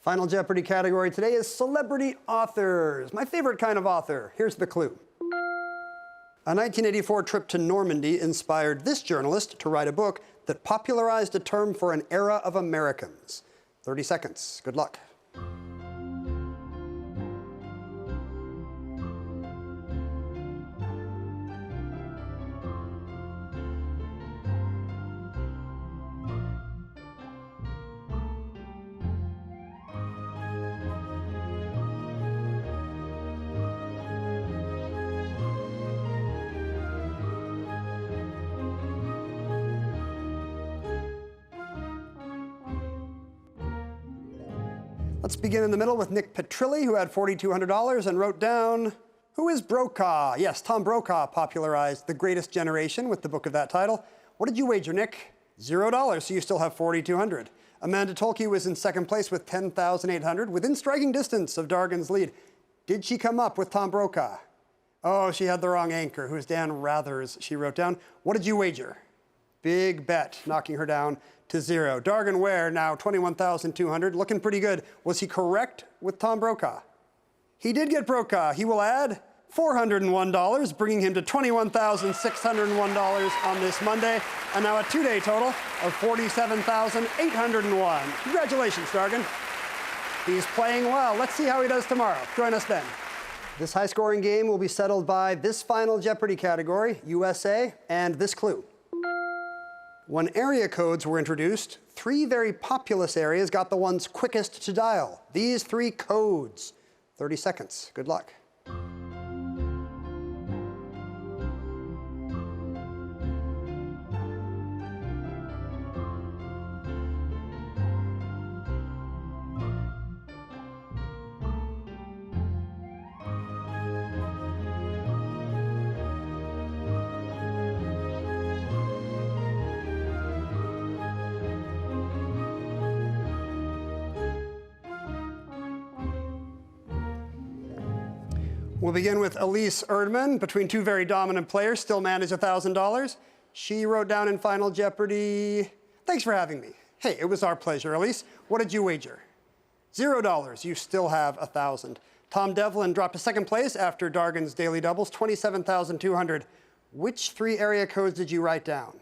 Final Jeopardy category today is celebrity authors. My favorite kind of author. Here's the clue. A 1984 trip to Normandy inspired this journalist to write a book that popularized a term for an era of Americans. 30 seconds. Good luck. Let's begin in the middle with Nick Petrilli, who had $4,200 and wrote down, who is Brokaw? Yes, Tom Brokaw popularized The Greatest Generation with the book of that title. What did you wager, Nick? $0, so you still have $4,200. Amanda Tolke was in second place with $10,800, within striking distance of Dargan's lead. Did she come up with Tom Brokaw? Oh, she had the wrong anchor, who's Dan Rathers, she wrote down. What did you wager? Big bet, knocking her down to 0. Dargan Ware, now $21,200, looking pretty good. Was he correct with Tom Brokaw? He did get Brokaw. He will add $401, bringing him to $21,601 on this Monday, and now a two-day total of $47,801. Congratulations, Dargan. He's playing well. Let's see how he does tomorrow. Join us then. This high-scoring game will be settled by this Final Jeopardy category, USA, and this clue. When area codes were introduced, 3 very populous areas got the ones quickest to dial. These 3 codes. 30 seconds. Good luck. We'll begin with Elise Erdman. Between 2 very dominant players, still manage $1,000. She wrote down in Final Jeopardy, thanks for having me. Hey, it was our pleasure, Elise. What did you wager? $0. You still have $1,000. Tom Devlin dropped to second place after Dargan's daily doubles, $27,200. Which 3 area codes did you write down?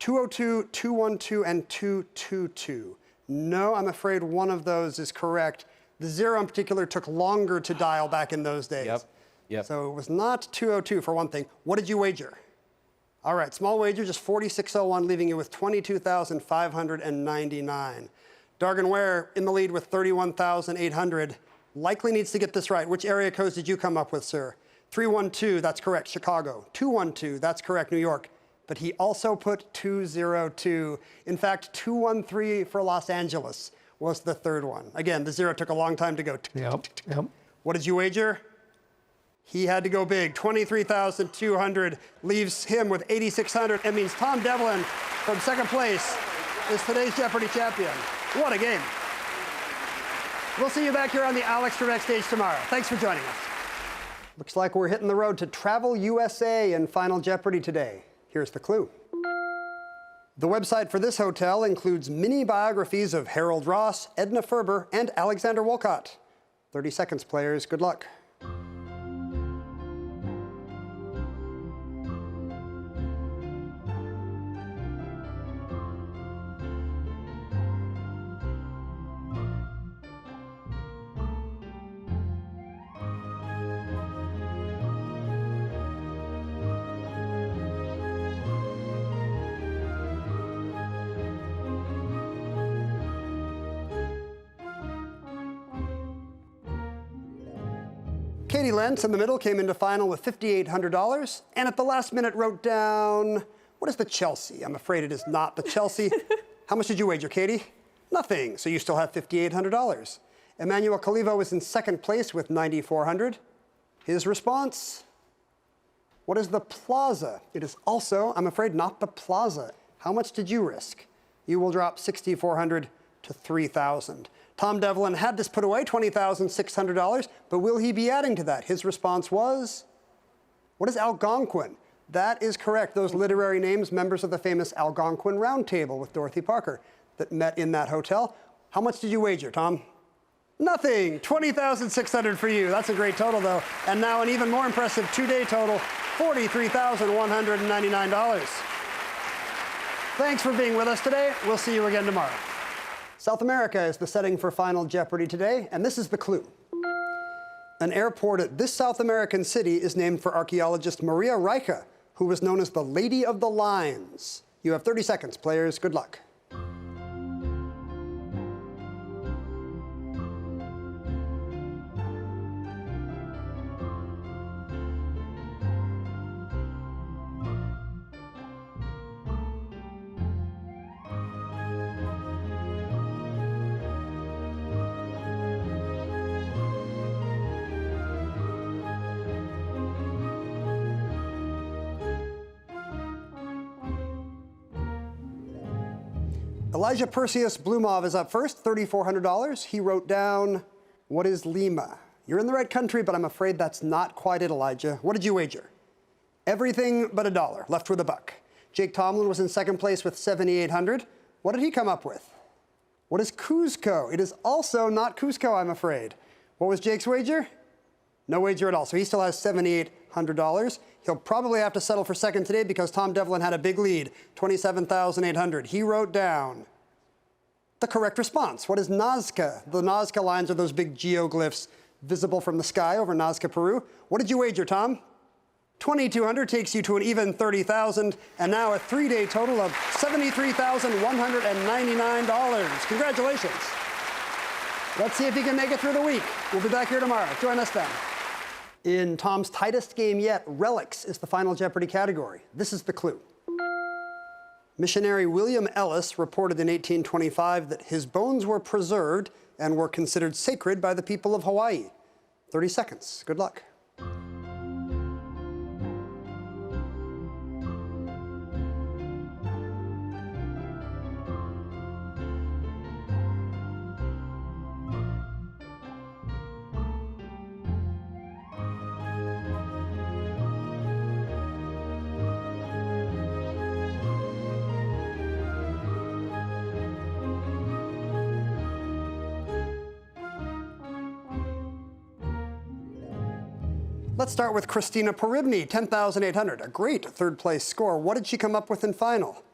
202, 212, and 222. No, I'm afraid one of those is correct. The 0 in particular took longer to dial back in those days. Yep. So it was not 202 for one thing. What did you wager? All right, small wager, just $46.01, leaving you with $22,599. Dargan Ware in the lead with $31,800. Likely needs to get this right. Which area codes did you come up with, sir? 312, that's correct, Chicago. 212, that's correct, New York. But he also put 202. In fact, 213 for Los Angeles was the third one. Again, the 0 took a long time to go. Yep. What did you wager? He had to go big. $23,200 leaves him with $8,600. It means Tom Devlin from second place is today's Jeopardy champion. What a game. We'll see you back here on the Alex Trebek stage tomorrow. Thanks for joining us. Looks like we're hitting the road to Travel USA in Final Jeopardy today. Here's the clue. The website for this hotel includes mini biographies of Harold Ross, Edna Ferber, and Alexander Woollcott. 30 seconds, players. Good luck. Katie Lentz in the middle came into final with $5,800, and at the last minute wrote down, what is the Chelsea? I'm afraid it is not the Chelsea. How much did you wager, Katie? Nothing, so you still have $5,800. Emmanuel Calivo was in second place with $9,400. His response, what is the Plaza? It is also, I'm afraid, not the Plaza. How much did you risk? You will drop $6,400 to $3,000. Tom Devlin had this put away, $20,600, but will he be adding to that? His response was, what is Algonquin? That is correct. Those literary names, members of the famous Algonquin Round Table with Dorothy Parker that met in that hotel. How much did you wager, Tom? Nothing. $20,600 for you. That's a great total, though. And now an even more impressive two-day total, $43,199. Thanks for being with us today. We'll see you again tomorrow. South America is the setting for Final Jeopardy today, and this is the clue. An airport at this South American city is named for archaeologist Maria Reiche, who was known as the Lady of the Lines. You have 30 seconds, players. Good luck. Elijah Perseus Blumov is up first, $3,400. He wrote down, what is Lima? You're in the right country, but I'm afraid that's not quite it, Elijah. What did you wager? Everything but $1, left with $1. Jake Tomlin was in second place with $7,800. What did he come up with? What is Cuzco? It is also not Cusco, I'm afraid. What was Jake's wager? No wager at all, so he still has $7,800. He'll probably have to settle for second today because Tom Devlin had a big lead, $27,800. He wrote down the correct response. What is Nazca? The Nazca lines are those big geoglyphs visible from the sky over Nazca, Peru. What did you wager, Tom? $2,200 takes you to an even $30,000, and now a three-day total of $73,199. Congratulations. Let's see if he can make it through the week. We'll be back here tomorrow. Join us then. In Tom's tightest game yet, relics is the Final Jeopardy category. This is the clue. Missionary William Ellis reported in 1825 that his bones were preserved and were considered sacred by the people of Hawaii. 30 seconds. Good luck. Let's start with Christina Poribny, $10,800, a great third-place score. What did she come up with in final?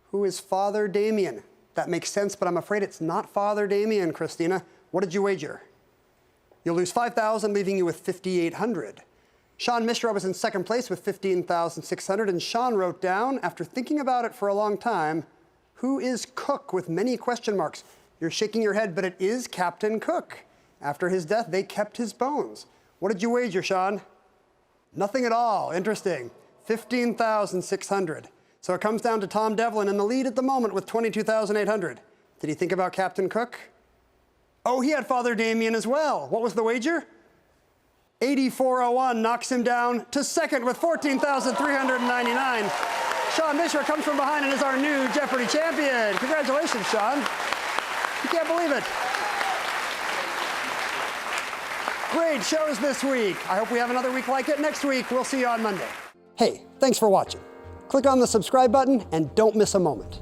Who is Father Damien? That makes sense, but I'm afraid it's not Father Damien, Christina. What did you wager? You'll lose $5,000, leaving you with $5,800. Sean Mishra was in second place with $15,600, and Sean wrote down, after thinking about it for a long time, who is Cook with many question marks? You're shaking your head, but it is Captain Cook. After his death, they kept his bones. What did you wager, Sean? Nothing at all. Interesting. $15,600. So it comes down to Tom Devlin in the lead at the moment with $22,800. Did he think about Captain Cook? Oh, he had Father Damien as well. What was the wager? 8401 knocks him down to second with $14,399. Sean Mishra comes from behind and is our new Jeopardy champion. Congratulations, Sean. You can't believe it. Great shows this week. I hope we have another week like it next week. We'll see you on Monday. Hey, thanks for watching. Click on the subscribe button and don't miss a moment.